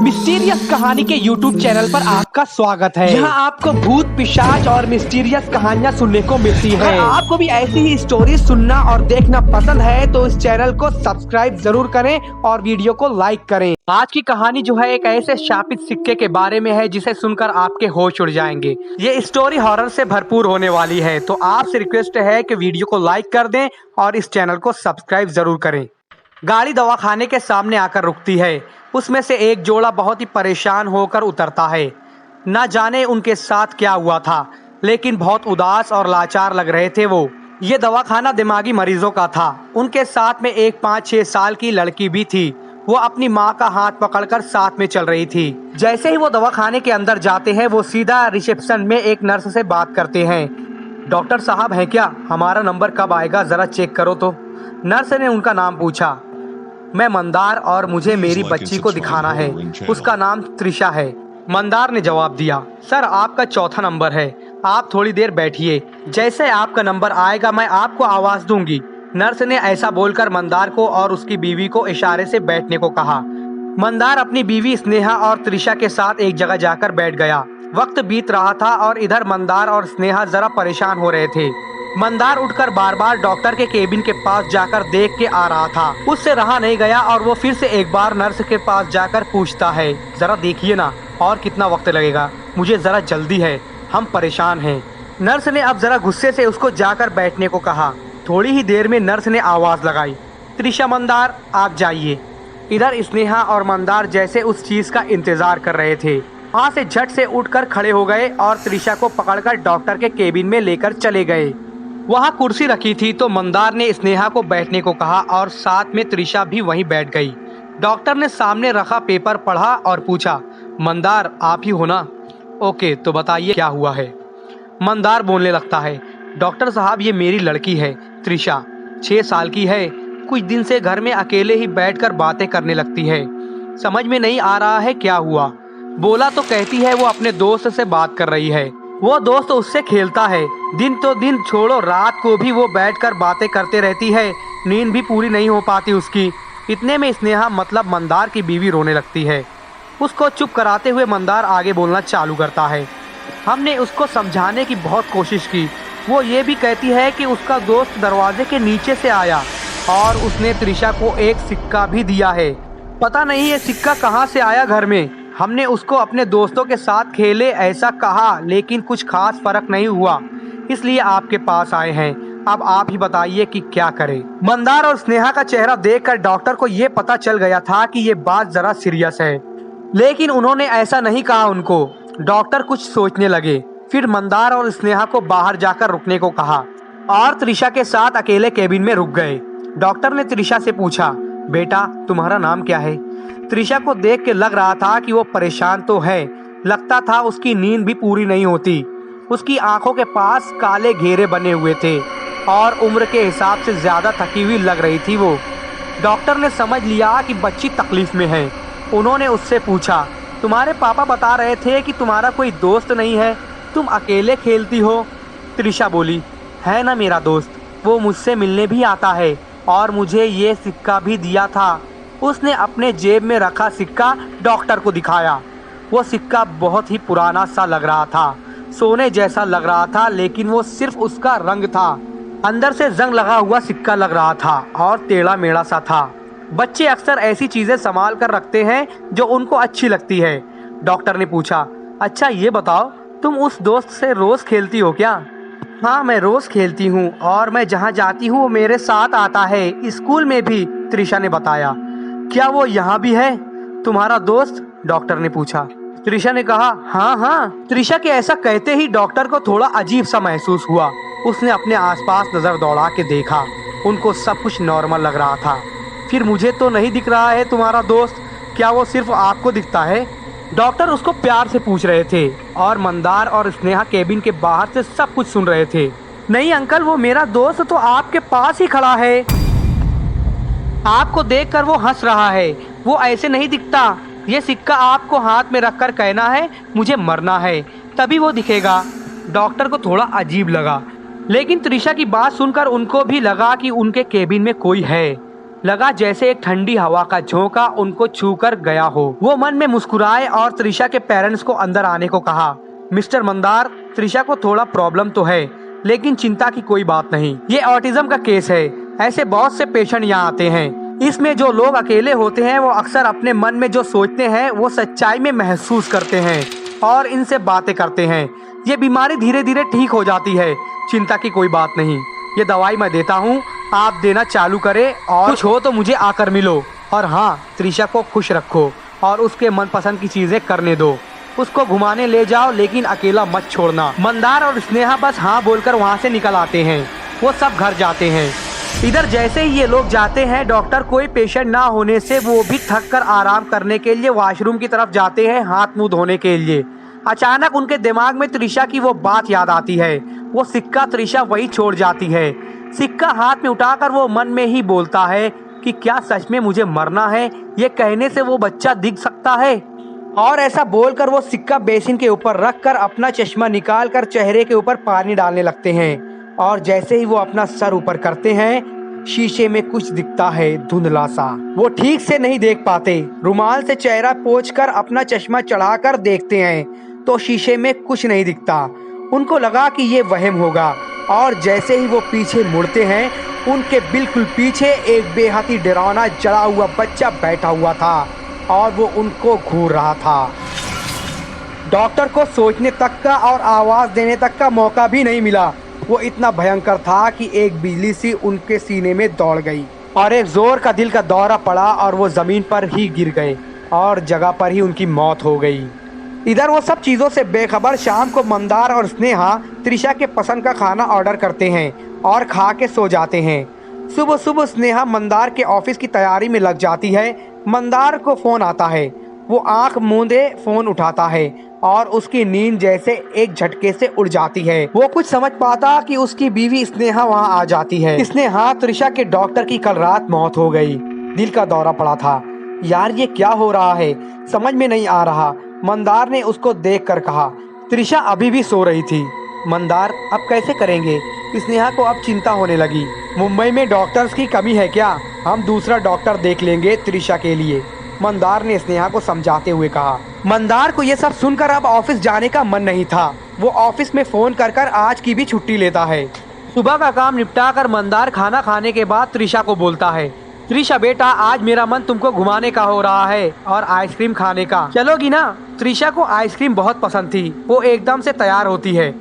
Mysterious कहानी के YouTube channel पर आपका स्वागत है। यहाँ आपको भूत, पिशाच और मिस्टीरियस कहानियाँ सुनने को मिलती है। अगर आपको भी ऐसी ही स्टोरी सुनना और देखना पसंद है तो इस चैनल को सब्सक्राइब जरूर करें और वीडियो को लाइक करें। आज की कहानी जो है एक ऐसे शापित सिक्के के बारे में है जिसे सुनकर आपके होश उड़ जाएंगे। ये स्टोरी हॉरर से भरपूर होने वाली है, तो आपसे रिक्वेस्ट है कि वीडियो को लाइक कर दें और इस चैनल को सब्सक्राइब जरूर करें। गाड़ी दवाखाने के सामने आकर रुकती है। उसमें से एक जोड़ा बहुत ही परेशान होकर उतरता है। न जाने उनके साथ क्या हुआ था, लेकिन बहुत उदास और लाचार लग रहे थे वो। ये दवाखाना दिमागी मरीजों का था। उनके साथ में एक 5-6 साल की लड़की भी थी। वो अपनी माँ का हाथ पकड़कर साथ में चल रही थी। जैसे ही वो दवाखाने के अंदर जाते हैं, वो सीधा रिसेप्शन में एक नर्स से बात करते हैं। डॉक्टर साहब हैं क्या? हमारा नंबर कब आएगा, जरा चेक करो तो। नर्स ने उनका नाम पूछा। मैं मंदार और मुझे मेरी बच्ची को दिखाना है। उसका नाम त्रिशा है। मंदार ने जवाब दिया। सर, आपका चौथा नंबर है। आप थोड़ी देर बैठिए, जैसे आपका नंबर आएगा मैं आपको आवाज दूंगी। नर्स ने ऐसा बोलकर मंदार को और उसकी बीवी को इशारे से बैठने को कहा। मंदार अपनी बीवी स्नेहा और त्रिशा के साथ एक जगह जाकर बैठ गया। वक्त बीत रहा था और इधर मंदार और स्नेहा जरा परेशान हो रहे थे। मंदार उठकर बार बार डॉक्टर के केबिन के पास जाकर देख के आ रहा था। उससे रहा नहीं गया और वो फिर से एक बार नर्स के पास जाकर पूछता है, जरा देखिए ना, और कितना वक्त लगेगा? मुझे जरा जल्दी है, हम परेशान हैं। नर्स ने अब जरा गुस्से से उसको जाकर बैठने को कहा। थोड़ी ही देर में नर्स ने आवाज लगाई, त्रिशा, मंदार आप जाइए। इधर स्नेहा और मंदार जैसे उस चीज का इंतजार कर रहे थे, वहाँ से झट से उठकर खड़े हो गए और त्रिशा को पकड़कर डॉक्टर के केबिन में लेकर चले गए। वहाँ कुर्सी रखी थी तो मंदार ने स्नेहा को बैठने को कहा और साथ में त्रिशा भी वहीं बैठ गई। डॉक्टर ने सामने रखा पेपर पढ़ा और पूछा, मंदार आप ही हो ना? ओके, तो बताइए क्या हुआ है। मंदार बोलने लगता है, डॉक्टर साहब ये मेरी लड़की है त्रिशा, 6 साल की है। कुछ दिन से घर में अकेले ही बैठकर बातें करने लगती है। समझ में नहीं आ रहा है क्या हुआ। बोला तो कहती है वो अपने दोस्त से बात कर रही है। वो दोस्त उससे खेलता है। दिन तो दिन छोड़ो, रात को भी वो बैठकर बातें करते रहती है। नींद भी पूरी नहीं हो पाती उसकी। इतने में स्नेहा मतलब मंदार की बीवी रोने लगती है। उसको चुप कराते हुए मंदार आगे बोलना चालू करता है। हमने उसको समझाने की बहुत कोशिश की। वो ये भी कहती है कि उसका दोस्त दरवाजे के नीचे से आया और उसने त्रिशा को एक सिक्का भी दिया है। पता नहीं ये सिक्का कहाँ से आया घर में। हमने उसको अपने दोस्तों के साथ खेले ऐसा कहा, लेकिन कुछ खास फर्क नहीं हुआ, इसलिए आपके पास आए हैं। अब आप ही बताइए कि क्या करें। मंदार और स्नेहा का चेहरा देखकर डॉक्टर को ये पता चल गया था कि ये बात जरा सीरियस है, लेकिन उन्होंने ऐसा नहीं कहा उनको। डॉक्टर कुछ सोचने लगे, फिर मंदार और स्नेहा को बाहर जाकर रुकने को कहा और त्रिशा के साथ अकेले केबिन में रुक गए। डॉक्टर ने त्रिशा से पूछा, बेटा तुम्हारा नाम क्या है? त्रिशा को देख के लग रहा था कि वो परेशान तो है, लगता था उसकी नींद भी पूरी नहीं होती। उसकी आंखों के पास काले घेरे बने हुए थे और उम्र के हिसाब से ज्यादा थकी हुई लग रही थी वो। डॉक्टर ने समझ लिया कि बच्ची तकलीफ में है। उन्होंने उससे पूछा, तुम्हारे पापा बता रहे थे कि तुम्हारा कोई दोस्त नहीं है, तुम अकेले खेलती हो? त्रिशा बोली, है ना मेरा दोस्त, वो मुझसे मिलने भी आता है और मुझे ये सिक्का भी दिया था। उसने अपने जेब में रखा सिक्का डॉक्टर को दिखाया। वो सिक्का बहुत ही पुराना सा लग रहा था, सोने जैसा लग रहा था, लेकिन वो सिर्फ उसका रंग था। अंदर से जंग लगा हुआ सिक्का लग रहा था और टेढ़ा मेढ़ा सा था। बच्चे अक्सर ऐसी चीजें संभाल कर रखते हैं जो उनको अच्छी लगती है। डॉक्टर ने पूछा, अच्छा ये बताओ, तुम उस दोस्त से रोज खेलती हो क्या? हाँ, मैं रोज खेलती हूँ और मैं जहाँ जाती हूँ वो मेरे साथ आता है, स्कूल में भी, त्रिशा ने बताया। क्या वो यहाँ भी है तुम्हारा दोस्त? डॉक्टर ने पूछा। त्रिशा ने कहा, हाँ हाँ। त्रिशा के ऐसा कहते ही डॉक्टर को थोड़ा अजीब सा महसूस हुआ। उसने अपने आसपास नजर दौड़ा के देखा, उनको सब कुछ नॉर्मल लग रहा था। फिर मुझे तो नहीं दिख रहा है तुम्हारा दोस्त, क्या वो सिर्फ आपको दिखता है? डॉक्टर उसको प्यार से पूछ रहे थे और मंदार और स्नेहा केबिन के बाहर से सब कुछ सुन रहे थे। नहीं अंकल, वो मेरा दोस्त तो आपके पास ही खड़ा है। आपको देखकर वो हंस रहा है। वो ऐसे नहीं दिखता। ये सिक्का आपको हाथ में रखकर कहना है मुझे मरना है, तभी वो दिखेगा। डॉक्टर को थोड़ा अजीब लगा, लेकिन त्रिशा की बात सुनकर उनको भी लगा कि उनके केबिन में कोई है। लगा जैसे एक ठंडी हवा का झोंका उनको छू कर गया हो। वो मन में मुस्कुराए और त्रिशा के पेरेंट्स को अंदर आने को कहा। मिस्टर मंदार, त्रिशा को थोड़ा प्रॉब्लम तो है, लेकिन चिंता की कोई बात नहीं। ये ऑटिज्म का केस है। ऐसे बहुत से पेशेंट यहाँ आते हैं। इसमें जो लोग अकेले होते हैं वो अक्सर अपने मन में जो सोचते हैं वो सच्चाई में महसूस करते हैं और इनसे बातें करते हैं। ये बीमारी धीरे धीरे ठीक हो जाती है, चिंता की कोई बात नहीं। ये दवाई मैं देता हूँ, आप देना चालू करें और कुछ हो तो मुझे आकर मिलो। और हाँ, त्रिशा को खुश रखो और उसके मनपसंद की चीजें करने दो। उसको घुमाने ले जाओ, लेकिन अकेला मत छोड़ना। मंदार और स्नेहा बस हाँ बोलकर वहाँ से निकल आते हैं। वो सब घर जाते हैं। इधर जैसे ही ये लोग जाते हैं, डॉक्टर कोई पेशेंट ना होने से वो भी थक कर आराम करने के लिए वॉशरूम की तरफ जाते हैं, हाथ मुंह धोने के लिए। अचानक उनके दिमाग में त्रिशा की वो बात याद आती है। वो सिक्का त्रिशा वही छोड़ जाती है। सिक्का हाथ में उठाकर वो मन में ही बोलता है कि क्या सच में मुझे मरना है? ये कहने से वो बच्चा दिख सकता है। और ऐसा बोलकर वो सिक्का बेसिन के ऊपर रखकर अपना चश्मा निकाल कर चेहरे के ऊपर पानी डालने लगते हैं। और जैसे ही वो अपना सर ऊपर करते हैं, शीशे में कुछ दिखता है, धुंधला सा। वो ठीक से नहीं देख पाते। रुमाल से चेहरा पोंछकर अपना चश्मा चढ़ाकर देखते हैं तो शीशे में कुछ नहीं दिखता। उनको लगा कि ये वहम होगा। और जैसे ही वो पीछे मुड़ते हैं, उनके बिल्कुल पीछे एक बेहद ही डरावना जला हुआ बच्चा बैठा हुआ था और वो उनको घूर रहा था। डॉक्टर को सोचने तक का और आवाज देने तक का मौका भी नहीं मिला। वो इतना भयंकर था कि एक बिजली सी उनके सीने में दौड़ गई और एक जोर का दिल का दौरा पड़ा और वो जमीन पर ही गिर गए और जगह पर ही उनकी मौत हो गई। इधर वो सब चीज़ों से बेखबर शाम को मंदार और स्नेहा त्रिशा के पसंद का खाना ऑर्डर करते हैं और खा के सो जाते हैं। सुबह सुबह स्नेहा मंदार के ऑफिस की तैयारी में लग जाती है। मंदार को फ़ोन आता है। वो आंख मूंदे फ़ोन उठाता है और उसकी नींद जैसे एक झटके से उड़ जाती है। वो कुछ समझ पाता कि उसकी बीवी स्नेहा वहाँ आ जाती है। स्नेहा, त्रिशा के डॉक्टर की कल रात मौत हो गई, दिल का दौरा पड़ा था। यार ये क्या हो रहा है, समझ में नहीं आ रहा। मंदार ने उसको देखकर कहा। त्रिशा अभी भी सो रही थी। मंदार, अब कैसे करेंगे? स्नेहा को अब चिंता होने लगी। मुंबई में डॉक्टर्स की कमी है क्या? हम दूसरा डॉक्टर देख लेंगे त्रिशा के लिए, मंदार ने स्नेहा को समझाते हुए कहा। मंदार को ये सब सुनकर अब ऑफिस जाने का मन नहीं था। वो ऑफिस में फ़ोन कर कर आज की भी छुट्टी लेता है। सुबह का काम निपटा कर मंदार खाना खाने के बाद त्रिशा को बोलता है, त्रिशा बेटा, आज मेरा मन तुमको घुमाने का हो रहा है और आइसक्रीम खाने का, चलोगी ना? त्रिशा को आइसक्रीम बहुत पसंद थी। वो एकदम से तैयार होती है।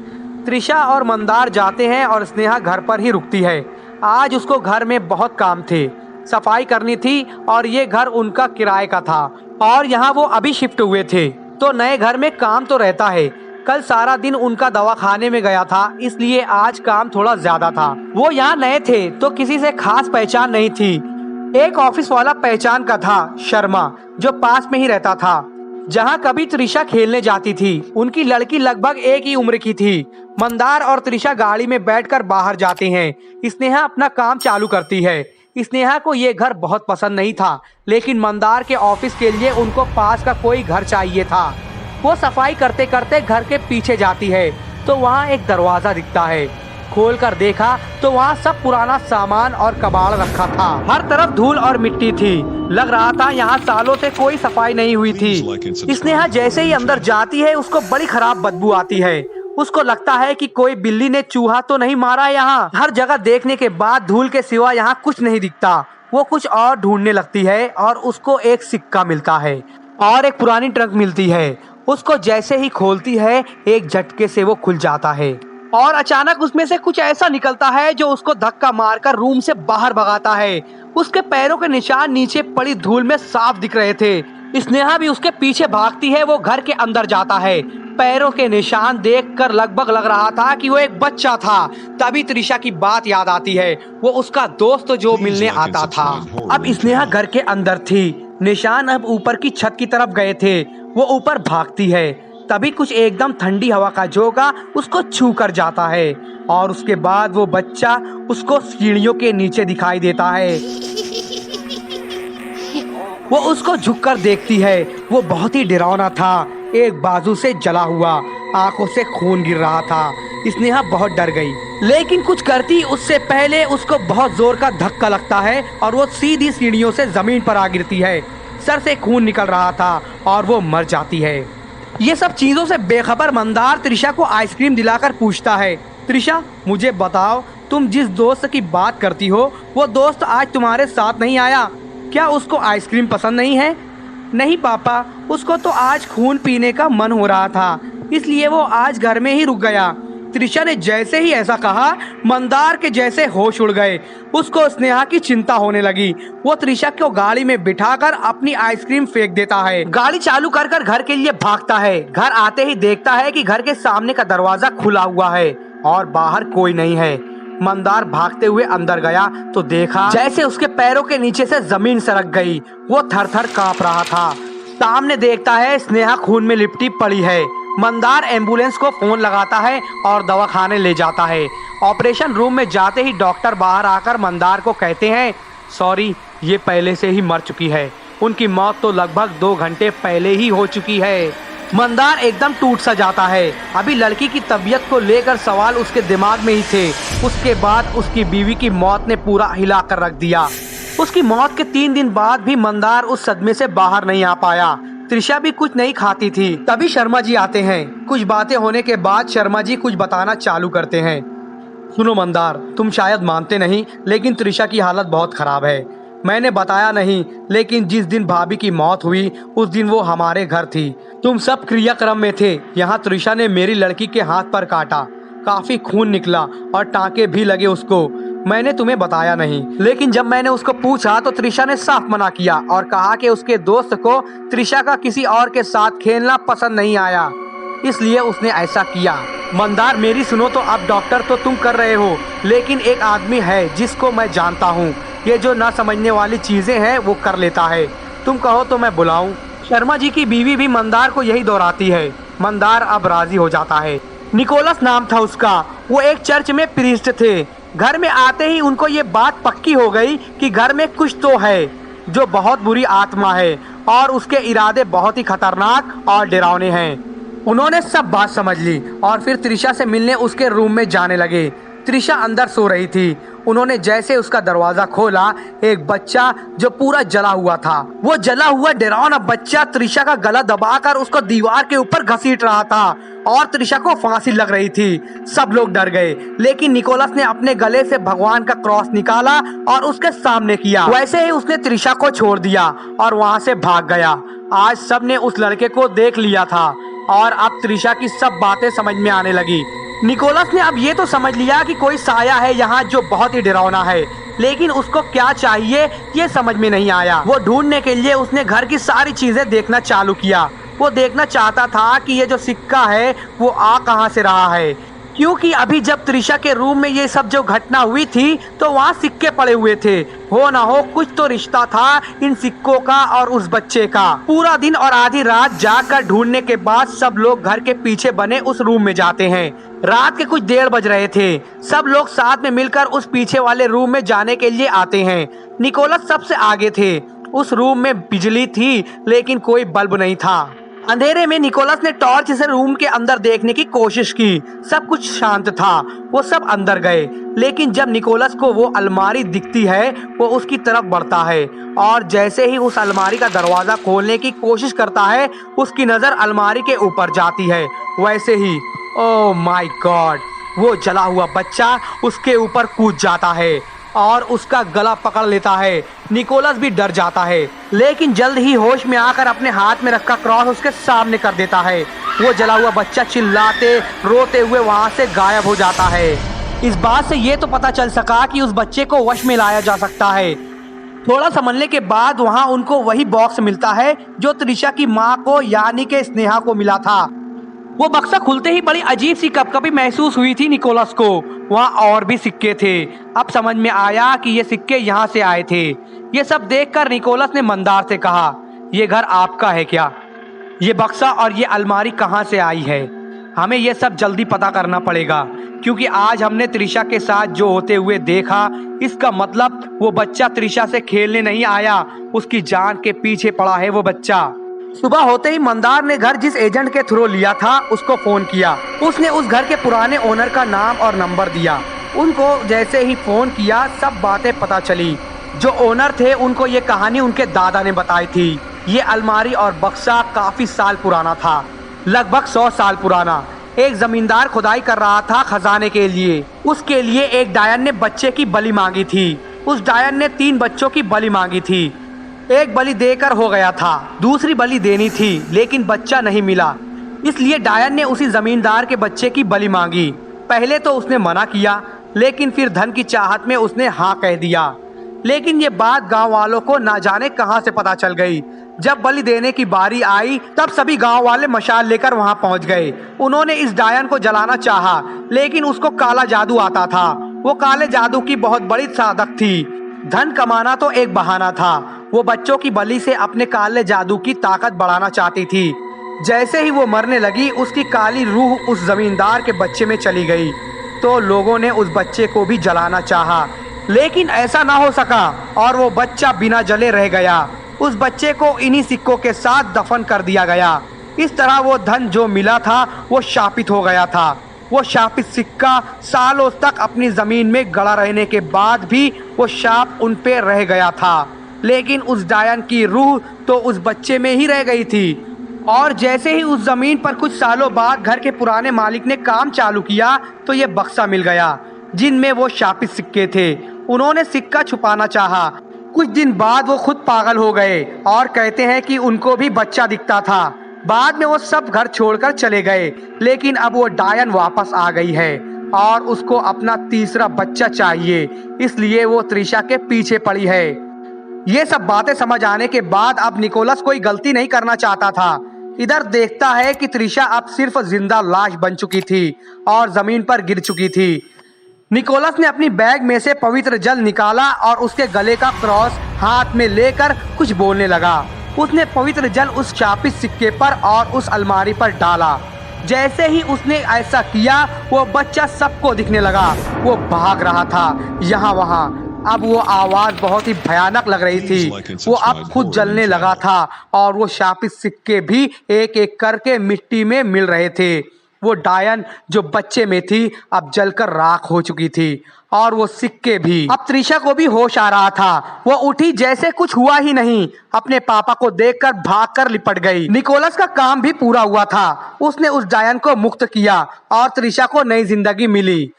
त्रिशा और मंदार जाते हैं और स्नेहा घर पर ही रुकती है। आज उसको घर में बहुत काम थे, सफाई करनी थी और ये घर उनका किराए का था और यहाँ वो अभी शिफ्ट हुए थे, तो नए घर में काम तो रहता है। कल सारा दिन उनका दवाखाने में गया था, इसलिए आज काम थोड़ा ज्यादा था। वो यहाँ नए थे तो किसी से खास पहचान नहीं थी। एक ऑफिस वाला पहचान का था, शर्मा, जो पास में ही रहता था, जहाँ कभी त्रिशा खेलने जाती थी। उनकी लड़की लगभग एक ही उम्र की थी। मंदार और त्रिशा गाड़ी में बैठकर बाहर जाते हैं। स्नेहा अपना काम चालू करती है। स्नेहा को ये घर बहुत पसंद नहीं था, लेकिन मंदार के ऑफिस के लिए उनको पास का कोई घर चाहिए था। वो सफाई करते करते घर के पीछे जाती है तो वहाँ एक दरवाजा दिखता है। खोलकर देखा तो वहाँ सब पुराना सामान और कबाड़ रखा था। हर तरफ धूल और मिट्टी थी। लग रहा था यहाँ सालों से कोई सफाई नहीं हुई थी। स्नेहा जैसे ही अंदर जाती है, उसको बड़ी खराब बदबू आती है। उसको लगता है कि कोई बिल्ली ने चूहा तो नहीं मारा यहाँ। हर जगह देखने के बाद धूल के सिवा यहाँ कुछ नहीं दिखता। वो कुछ और ढूंढने लगती है और उसको एक सिक्का मिलता है और एक पुरानी ट्रंक मिलती है। उसको जैसे ही खोलती है, एक झटके से वो खुल जाता है और अचानक उसमें से कुछ ऐसा निकलता है जो उसको धक्का मारकर रूम से बाहर भगाता है। उसके पैरों के निशान नीचे पड़ी धूल में साफ दिख रहे थे। स्नेहा भी उसके पीछे भागती है। वो घर के अंदर जाता है। पैरों के निशान देखकर लगभग लग रहा था कि वो एक बच्चा था। तभी त्रिशा की बात याद आती है, वो उसका दोस्त जो मिलने आता था। अब स्नेहा घर के अंदर थी। निशान अब ऊपर की छत की तरफ गए थे। वो ऊपर भागती है। तभी कुछ एकदम ठंडी हवा का झोंका उसको छू कर जाता है और उसके बाद वो बच्चा उसको सीढ़ियों के नीचे दिखाई देता है। वो उसको झुककर देखती है। वो बहुत ही डरावना था, एक बाजू से जला हुआ, आंखों से खून गिर रहा था। स्नेहा बहुत डर गई। लेकिन कुछ करती उससे पहले उसको बहुत जोर का धक्का लगता है और वो सीधी सीढ़ियों से जमीन पर आ गिरती है। सर से खून निकल रहा था और वो मर जाती है। ये सब चीजों से बेखबर मंदार त्रिशा को आइसक्रीम दिलाकर पूछता है, त्रिशा मुझे बताओ, तुम जिस दोस्त की बात करती हो वो दोस्त आज तुम्हारे साथ नहीं आया? क्या उसको आइसक्रीम पसंद नहीं है? नहीं पापा, उसको तो आज खून पीने का मन हो रहा था, इसलिए वो आज घर में ही रुक गया। त्रिशा ने जैसे ही ऐसा कहा, मंदार के जैसे होश उड़ गए। उसको स्नेहा की चिंता होने लगी। वो त्रिशा को गाड़ी में बिठाकर अपनी आइसक्रीम फेंक देता है। गाड़ी चालू कर कर घर के लिए भागता है। घर आते ही देखता है कि घर के सामने का दरवाजा खुला हुआ है और बाहर कोई नहीं है। मंदार भागते हुए अंदर गया तो देखा जैसे उसके पैरों के नीचे से जमीन सरक गई। वो थर थर कांप रहा था। सामने देखता है स्नेहा खून में लिपटी पड़ी है। मंदार एम्बुलेंस को फोन लगाता है और दवाखाने ले जाता है। ऑपरेशन रूम में जाते ही डॉक्टर बाहर आकर मंदार को कहते हैं, सॉरी, ये पहले से ही मर चुकी है। उनकी मौत तो लगभग 2 घंटे पहले ही हो चुकी है। मंदार एकदम टूट सा जाता है। अभी लड़की की तबीयत को लेकर सवाल उसके दिमाग में ही थे। उसके बाद उसकी बीवी की मौत ने पूरा हिला कर रख दिया। उसकी मौत के 3 दिन बाद भी मंदार उस सदमे से बाहर नहीं आ पाया। त्रिशा भी कुछ नहीं खाती थी। तभी शर्मा जी आते हैं। कुछ बातें होने के बाद शर्मा जी कुछ बताना चालू करते हैं। सुनो मंदार, तुम शायद मानते नहीं, लेकिन त्रिशा की हालत बहुत खराब है। मैंने बताया नहीं, लेकिन जिस दिन भाभी की मौत हुई उस दिन वो हमारे घर थी। तुम सब क्रियाक्रम में थे। यहाँ त्रिशा ने मेरी लड़की के हाथ पर काटा, काफी खून निकला और टांके भी लगे उसको। मैंने तुम्हें बताया नहीं, लेकिन जब मैंने उसको पूछा तो त्रिशा ने साफ मना किया और कहा कि उसके दोस्त को त्रिशा का किसी और के साथ खेलना पसंद नहीं आया, इसलिए उसने ऐसा किया। मंदार मेरी सुनो तो, अब डॉक्टर तो तुम कर रहे हो, लेकिन एक आदमी है जिसको मैं जानता हूँ। ये जो ना समझने वाली चीजें हैं वो कर लेता है। तुम कहो तो मैं बुलाऊं? शर्मा जी की बीवी भी मंदार को यही दोहराती है। मंदार अब राजी हो जाता है। निकोलस नाम था उसका। वो एक चर्च में प्रीस्ट थे। घर में आते ही उनको ये बात पक्की हो गई कि घर में कुछ तो है जो बहुत बुरी आत्मा है और उसके इरादे बहुत ही खतरनाक और डरावने हैं। उन्होंने सब बात समझ ली और फिर त्रिशा से मिलने उसके रूम में जाने लगे। त्रिशा अंदर सो रही थी। उन्होंने जैसे उसका दरवाजा खोला, एक बच्चा जो पूरा जला हुआ था, वो जला हुआ डरावना बच्चा त्रिशा का गला दबाकर उसको दीवार के ऊपर घसीट रहा था और त्रिशा को फांसी लग रही थी। सब लोग डर गए, लेकिन निकोलस ने अपने गले से भगवान का क्रॉस निकाला और उसके सामने किया। वैसे ही उसने त्रिशा को छोड़ दिया और वहाँ से भाग गया। आज सब ने उस लड़के को देख लिया था और अब त्रिशा की सब बातें समझ में आने लगी। निकोलस ने अब ये तो समझ लिया कि कोई साया है यहाँ जो बहुत ही डरावना है, लेकिन उसको क्या चाहिए ये समझ में नहीं आया। वो ढूंढने के लिए उसने घर की सारी चीजें देखना चालू किया। वो देखना चाहता था कि ये जो सिक्का है वो आ कहाँ से रहा है, क्योंकि अभी जब त्रिशा के रूम में ये सब जो घटना हुई थी तो वहाँ सिक्के पड़े हुए थे। हो ना हो कुछ तो रिश्ता था इन सिक्कों का और उस बच्चे का। पूरा दिन और आधी रात जाकर ढूंढने के बाद सब लोग घर के पीछे बने उस रूम में जाते हैं। रात के कुछ 1:30 बज रहे थे। सब लोग साथ में मिलकर उस पीछे वाले रूम में जाने के लिए आते हैं। निकोलस सबसे आगे थे। उस रूम में बिजली थी लेकिन कोई बल्ब नहीं था। अंधेरे में निकोलस ने टॉर्च से रूम के अंदर देखने की कोशिश की। सब कुछ शांत था। वो सब अंदर गए, लेकिन जब निकोलस को वो अलमारी दिखती है वो उसकी तरफ बढ़ता है और जैसे ही उस अलमारी का दरवाजा खोलने की कोशिश करता है उसकी नजर अलमारी के ऊपर जाती है। वैसे ही ओह माय गॉड, वो जला हुआ बच्चा उसके ऊपर कूद जाता है और उसका गला पकड़ लेता है। निकोलस भी डर जाता है, लेकिन जल्द ही होश में आकर अपने हाथ में रखा क्रॉस उसके सामने कर देता है। वो जला हुआ बच्चा चिल्लाते रोते हुए वहाँ से गायब हो जाता है। इस बात से ये तो पता चल सका कि उस बच्चे को वश में लाया जा सकता है। थोड़ा समझने के बाद वहाँ उनको वही बॉक्स मिलता है जो त्रिशा की माँ को यानी के स्नेहा को मिला था। वो बक्सा खुलते ही बड़ी अजीब सी कपकपी महसूस हुई थी निकोलस को। वहाँ और भी सिक्के थे। अब समझ में आया कि ये सिक्के यहाँ से आए थे। ये सब देखकर निकोलस ने मंदार से कहा, ये घर आपका है क्या? ये बक्सा और ये अलमारी कहाँ से आई है? हमें ये सब जल्दी पता करना पड़ेगा, क्योंकि आज हमने त्रिशा के साथ जो होते हुए देखा, इसका मतलब वो बच्चा त्रिशा से खेलने नहीं आया, उसकी जान के पीछे पड़ा है वो बच्चा। सुबह होते ही मंदार ने घर जिस एजेंट के थ्रू लिया था उसको फोन किया। उसने उस घर के पुराने ओनर का नाम और नंबर दिया। उनको जैसे ही फोन किया सब बातें पता चली। जो ओनर थे उनको ये कहानी उनके दादा ने बताई थी। ये अलमारी और बक्सा काफी साल पुराना था, लगभग 100 साल पुराना। एक जमींदार खुदाई कर रहा था खजाने के लिए। उसके लिए एक डायन ने बच्चे की बलि मांगी थी। उस डायन ने 3 बच्चों की बलि मांगी थी। एक बलि देकर हो गया था, दूसरी बलि देनी थी लेकिन बच्चा नहीं मिला। इसलिए डायन ने उसी जमींदार के बच्चे की बलि मांगी। पहले तो उसने मना किया, लेकिन फिर धन की चाहत में उसने हाँ कह दिया। लेकिन ये बात गांव वालों को ना जाने कहां से पता चल गई। जब बलि देने की बारी आई तब सभी गांव वाले मशाल लेकर वहां पहुंच गए। उन्होंने इस डायन को जलाना चाहा, लेकिन उसको काला जादू आता था। वो काले जादू की बहुत बड़ी साधक थी। धन कमाना तो एक बहाना था। वो बच्चों की बलि से अपने काले जादू की ताकत बढ़ाना चाहती थी। जैसे ही वो मरने लगी उसकी काली रूह उस जमींदार के बच्चे में चली गई। तो लोगों ने उस बच्चे को भी जलाना चाहा, लेकिन ऐसा ना हो सका और वो बच्चा बिना जले रह गया। उस बच्चे को इन्हीं सिक्कों के साथ दफन कर दिया गया। इस तरह वो धन जो मिला था वो शापित हो गया था। वो शापित सिक्का सालों तक अपनी जमीन में गड़ा रहने के बाद भी वो शाप उन पे रह गया था। लेकिन उस डायन की रूह तो उस बच्चे में ही रह गई थी। और जैसे ही उस जमीन पर कुछ सालों बाद घर के पुराने मालिक ने काम चालू किया तो ये बक्सा मिल गया जिनमें वो शापित सिक्के थे। उन्होंने सिक्का छुपाना चाहा। कुछ दिन बाद वो खुद पागल हो गए और कहते हैं कि उनको भी बच्चा दिखता था। बाद में वो सब घर छोड़कर चले गए, लेकिन अब वो डायन वापस आ गई है और उसको अपना तीसरा बच्चा चाहिए। इसलिए वो त्रिशा के पीछे पड़ी है। ये सब बातें समझ आने के बाद अब निकोलस कोई गलती नहीं करना चाहता था। इधर देखता है कि त्रिशा अब सिर्फ जिंदा लाश बन चुकी थी और जमीन पर गिर चुकी थी। निकोलस ने अपनी बैग में से पवित्र जल निकाला और उसके गले का क्रॉस हाथ में लेकर कुछ बोलने लगा। उसने पवित्र जल उस शापित सिक्के पर और उस अलमारी पर डाला। जैसे ही उसने ऐसा किया वो बच्चा सबको दिखने लगा। वो भाग रहा था यहाँ वहाँ। अब वो आवाज बहुत ही भयानक लग रही थी। वो अब खुद जलने लगा था और वो शापित सिक्के भी एक एक करके मिट्टी में मिल रहे थे। वो डायन जो बच्चे में थी अब जलकर राख हो चुकी थी और वो सिक्के भी। अब त्रिशा को भी होश आ रहा था। वो उठी जैसे कुछ हुआ ही नहीं। अपने पापा को देखकर भागकर लिपट गई। निकोलस का काम भी पूरा हुआ था। उसने उस डायन को मुक्त किया और त्रिशा को नई जिंदगी मिली।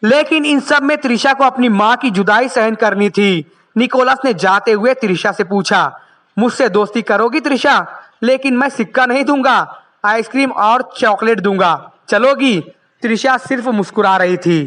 लेकिन इन सब में त्रिशा को अपनी माँ की जुदाई सहन करनी थी। निकोलस ने जाते हुए त्रिशा से पूछा, मुझसे दोस्ती करोगी त्रिशा? लेकिन मैं सिक्का नहीं दूंगा, आइसक्रीम और चॉकलेट दूंगा, चलोगी? त्रिशा सिर्फ मुस्कुरा रही थी।